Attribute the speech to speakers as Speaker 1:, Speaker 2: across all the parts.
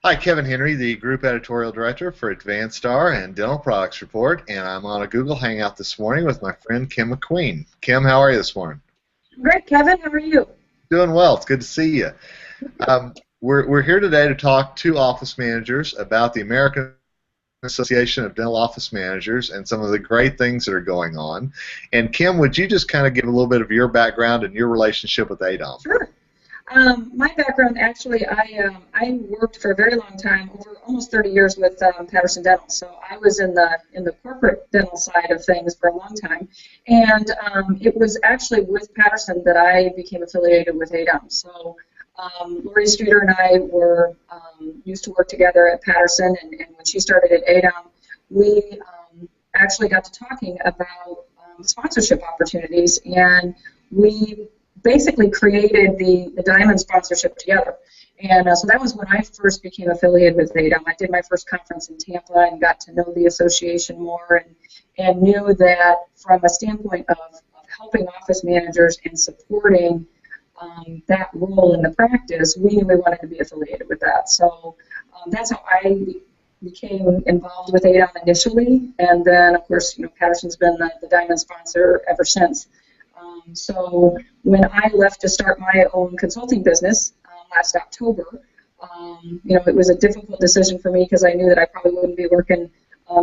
Speaker 1: Hi, Kevin Henry, the Group Editorial Director for Advanstar and Dental Products Report, and I'm on a Google Hangout this morning with my friend Kim McQueen. Kim, how are you this morning?
Speaker 2: Great, Kevin. How are you?
Speaker 1: Doing well. It's good to see you. We're here today to talk to office managers about the American Association of Dental Office Managers and some of the great things that are going on. And Kim, would you just kind of give a little bit of your background and your relationship with AADOM?
Speaker 2: Sure. My background, actually, I worked for a very long time, over almost 30 years with Patterson Dental. So I was in the corporate dental side of things for a long time, and it was actually with Patterson that I became affiliated with AADOM. So Lori Streeter and I were used to work together at Patterson, and when she started at AADOM, we actually got to talking about sponsorship opportunities, and we basically created the Diamond sponsorship together. And so that was when I first became affiliated with AADOM. I did my first conference in Tampa and got to know the association more, and knew that from a standpoint of helping office managers and supporting that role in the practice, we knew we wanted to be affiliated with that. So that's how I became involved with AADOM initially, and then of course, Patterson's been the Diamond sponsor ever since. So when I left to start my own consulting business last October, it was a difficult decision for me because I knew that I probably wouldn't be working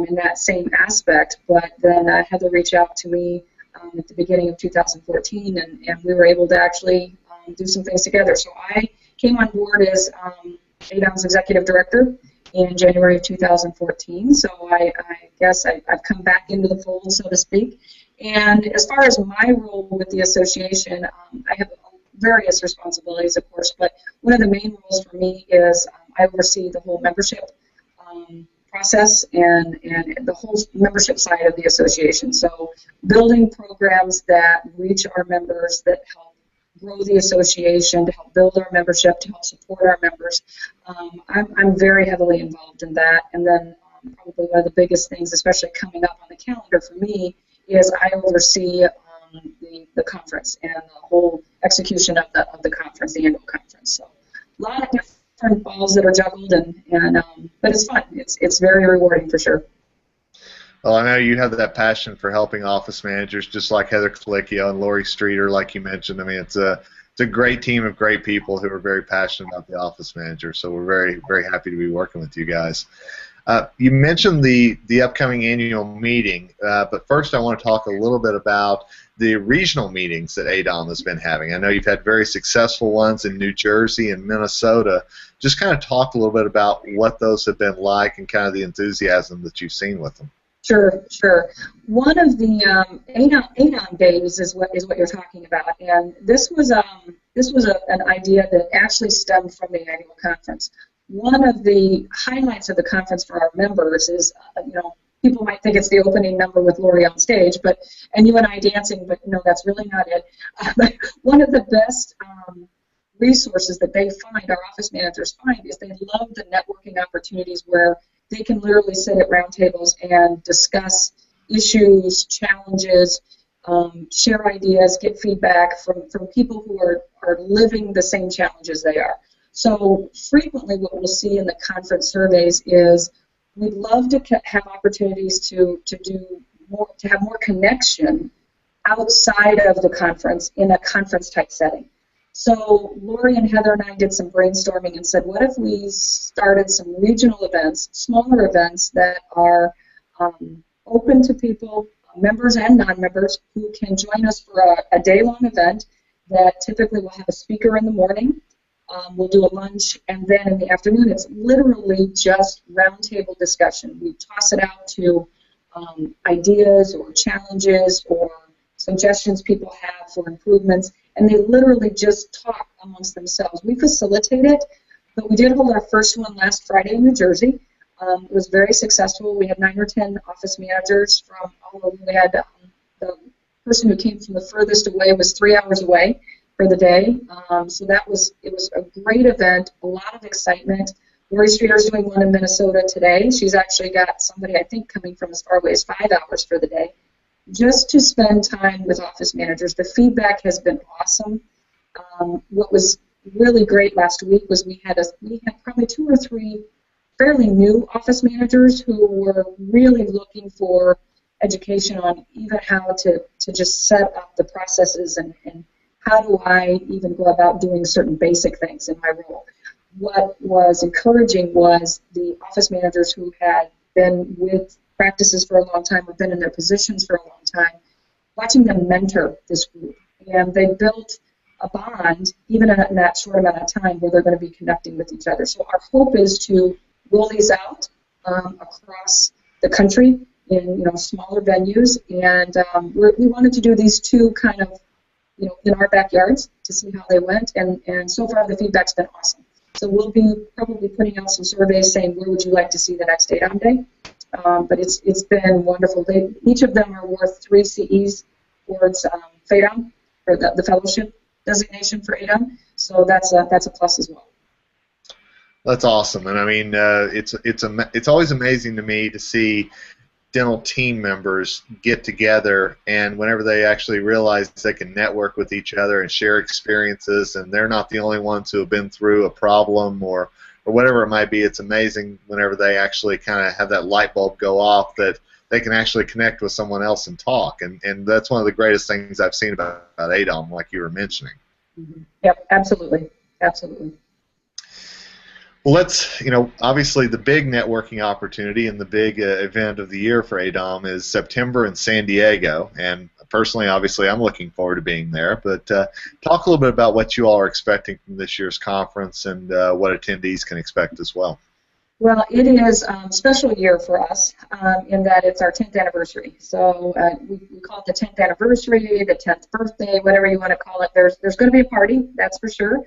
Speaker 2: in that same aspect. But then Heather reached out to me at the beginning of 2014, and we were able to actually do some things together. So I came on board as AADOM's executive director in January of 2014. So I guess I've come back into the fold, so to speak. And as far as my role with the association, I have various responsibilities, of course, but one of the main roles for me is I oversee the whole membership process and the whole membership side of the association. So building programs that reach our members, that help grow the association, to help build our membership, to help support our members. I'm very heavily involved in that. And then probably one of the biggest things, especially coming up on the calendar for me, is I oversee the conference and the whole execution of the conference, the annual conference. So a lot of different balls that are juggled, but it's fun. It's very rewarding for sure.
Speaker 1: Well, I know you have that passion for helping office managers, just like Heather Colicchio and Lori Streeter, like you mentioned. I mean, it's a great team of great people who are very passionate about the office manager. So we're very, very happy to be working with you guys. You mentioned the upcoming annual meeting, but first I want to talk a little bit about the regional meetings that AADOM has been having. I know you've had very successful ones in New Jersey and Minnesota. Just kind of talk a little bit about what those have been like and kind of the enthusiasm that you've seen with them.
Speaker 2: Sure. One of the AADOM days is what you're talking about, and this was an idea that actually stemmed from the annual conference. One of the highlights of the conference for our members is, people might think it's the opening number with Lori on stage, and you and I dancing, but no, that's really not it. But one of the best resources that they find, our office managers find, is they love the networking opportunities where they can literally sit at round tables and discuss issues, challenges, share ideas, get feedback from people who are living the same challenges they are. So frequently what we'll see in the conference surveys is we'd love to have opportunities to have more connection outside of the conference in a conference type setting. So Lori and Heather and I did some brainstorming and said, what if we started some regional events, smaller events that are open to people, members and non-members, who can join us for a day-long event that typically will have a speaker in the morning. We'll do a lunch, and then in the afternoon, it's literally just roundtable discussion. We toss it out to ideas or challenges or suggestions people have for improvements, and they literally just talk amongst themselves. We facilitate it, but we did hold our first one last Friday in New Jersey. It was very successful. We had 9 or 10 office managers from all over. We had the person who came from the furthest away was 3 hours away for the day. So it was a great event, a lot of excitement. Lori Streeter's doing one in Minnesota today. She's actually got somebody, I think, coming from as far away as 5 hours for the day, just to spend time with office managers. The feedback has been awesome. What was really great last week was we had probably 2 or 3 fairly new office managers who were really looking for education on even how to just set up the processes and how do I even go about doing certain basic things in my role. What was encouraging was the office managers who had been with practices for a long time, have been in their positions for a long time, watching them mentor this group. And they built a bond, even in that short amount of time, where they're going to be connecting with each other. So our hope is to roll these out across the country in smaller venues, and we wanted to do these 2 kind of in our backyards to see how they went, and so far the feedback's been awesome. So we'll be probably putting out some surveys saying where would you like to see the next AADOM Day, but it's been wonderful. Each of them are worth 3 CEs towards FADOM, or the fellowship designation for AADOM, so that's a plus as well.
Speaker 1: That's awesome, and I mean it's always amazing to me to see dental team members get together, and whenever they actually realize they can network with each other and share experiences, and they're not the only ones who have been through a problem or whatever it might be. It's amazing whenever they actually kind of have that light bulb go off that they can actually connect with someone else and talk, and that's one of the greatest things I've seen about AADOM, like you were mentioning.
Speaker 2: Mm-hmm. Yep, absolutely, absolutely.
Speaker 1: Well, let's, obviously the big networking opportunity and the big event of the year for AADOM is September in San Diego, and personally, obviously, I'm looking forward to being there, but talk a little bit about what you all are expecting from this year's conference and what attendees can expect as well.
Speaker 2: Well, it is a special year for us in that it's our 10th anniversary. So we call it the 10th anniversary, the 10th birthday, whatever you want to call it. There's going to be a party, that's for sure.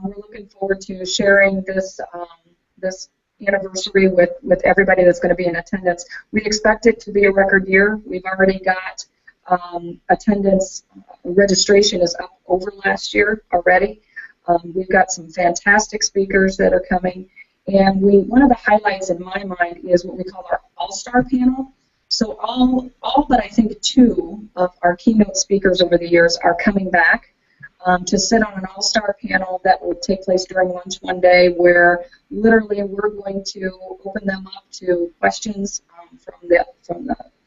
Speaker 2: We're looking forward to sharing this anniversary with everybody that's going to be in attendance. We expect it to be a record year. We've already got attendance registration is up over last year already. We've got some fantastic speakers that are coming, and one of the highlights in my mind is what we call our all-star panel. So all but I think 2 of our keynote speakers over the years are coming back to sit on an all-star panel that will take place during lunch one day, where literally we're going to open them up to questions from the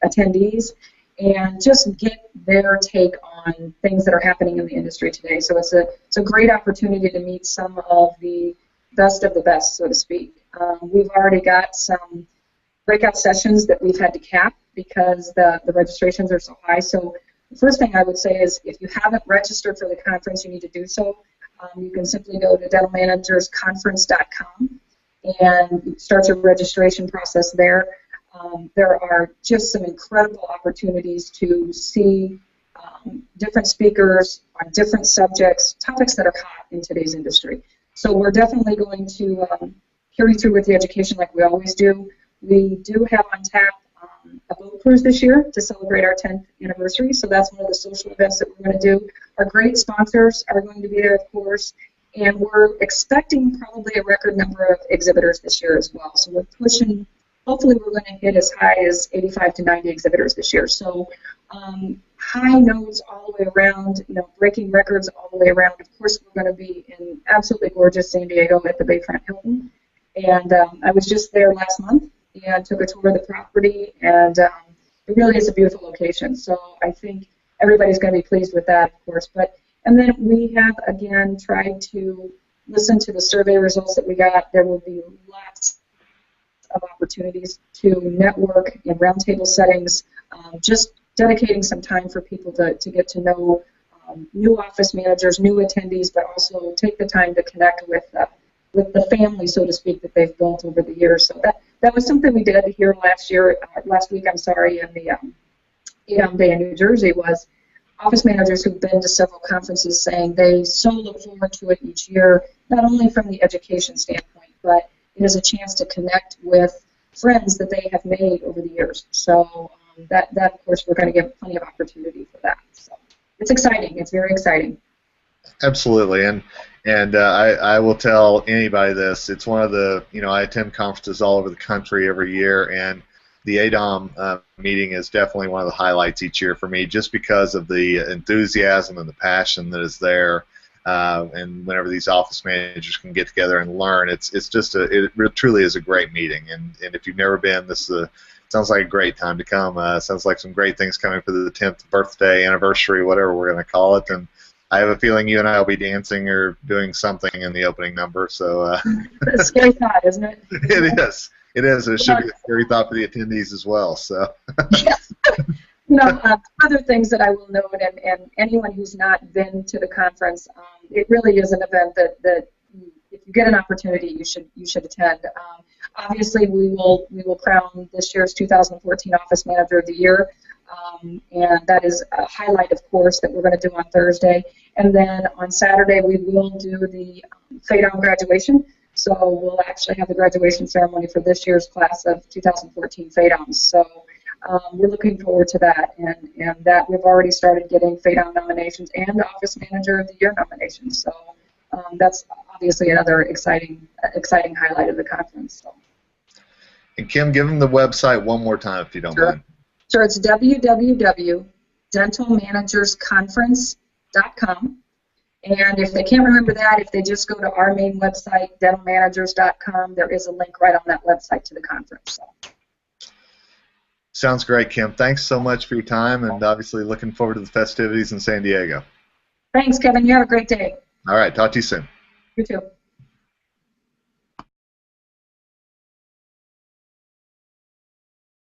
Speaker 2: attendees and just get their take on things that are happening in the industry today. So it's a great opportunity to meet some of the best, so to speak. We've already got some breakout sessions that we've had to cap because the registrations are so high. So the first thing I would say is if you haven't registered for the conference, you need to do so. You can simply go to dentalmanagersconference.com and start your registration process there. There are just some incredible opportunities to see different speakers on different subjects, topics that are hot in today's industry. So we're definitely going to carry through with the education like we always do. We do have on tap a boat cruise this year to celebrate our 10th anniversary, so that's one of the social events that we're going to do. Our great sponsors are going to be there, of course, and we're expecting probably a record number of exhibitors this year as well. So we're pushing, hopefully we're going to hit as high as 85 to 90 exhibitors this year. So high notes all the way around, breaking records all the way around. Of course, we're going to be in absolutely gorgeous San Diego at the Bayfront Hilton, and I was just there last month and took a tour of the property, and it really is a beautiful location. So I think everybody's going to be pleased with that, of course. And then we have, again, tried to listen to the survey results that we got. There will be lots of opportunities to network in roundtable settings, just dedicating some time for people to get to know new office managers, new attendees, but also take the time to connect with the family, so to speak, that they've built over the years. So that was something we did here last week, in the AADOM Day in New Jersey, was office managers who've been to several conferences saying they so look forward to it each year, not only from the education standpoint, but it is a chance to connect with friends that they have made over the years. So that of course, we're going to give plenty of opportunity for that. So it's exciting. It's very exciting.
Speaker 1: Absolutely, and I will tell anybody this. It's one of the, I attend conferences all over the country every year, and the AADOM meeting is definitely one of the highlights each year for me, just because of the enthusiasm and the passion that is there. and whenever these office managers can get together and learn, it truly is a great meeting. And if you've never been, sounds like a great time to come. Sounds like some great things coming for the 10th birthday, anniversary, whatever we're going to call it. And I have a feeling you and I will be dancing or doing something in the opening number. So
Speaker 2: it's a scary thought, isn't it?
Speaker 1: It is. It is. It should be a scary thought for the attendees as well. So.
Speaker 2: Yes. Other things that I will note, and anyone who's not been to the conference, it really is an event that if you get an opportunity, you should attend. Obviously, we will crown this year's 2014 Office Manager of the Year, and that is a highlight, of course, that we're going to do on Thursday. And then on Saturday, we will do the FADOM graduation. So we'll actually have the graduation ceremony for this year's class of 2014 FADOMs. So we're looking forward to that, and that we've already started getting FADOM nominations and Office Manager of the Year nominations. So that's obviously another exciting highlight of the conference. So.
Speaker 1: And Kim, give them the website one more time if you don't mind.
Speaker 2: Sure, it's www.dentalmanagersconference.com. And if they can't remember that, if they just go to our main website, dentalmanagers.com, there is a link right on that website to the conference. So.
Speaker 1: Sounds great, Kim. Thanks so much for your time, and obviously looking forward to the festivities in San Diego.
Speaker 2: Thanks, Kevin. You have a great day.
Speaker 1: All right. Talk to you soon.
Speaker 2: You too.